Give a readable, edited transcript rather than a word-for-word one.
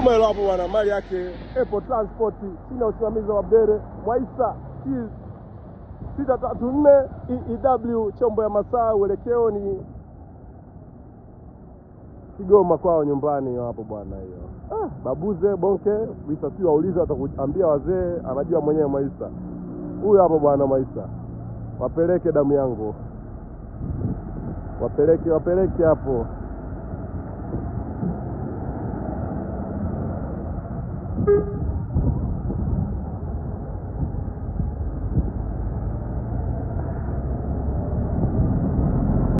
kama hilo hapo bwana, mali yake Apple Transport chini ya usimamizi wa Bere Mwaisa 634 EW chombo ya masaa, uelekeo ni Kigoma kwao nyumbani hapo bwana. Hiyo babuze bonke visasi waulize, watakuambia wazee, anajua mwenyewe Mwaisa. Huyu hapo bwana Mwaisa, wapeleke damu yangu, wapeleke hapo.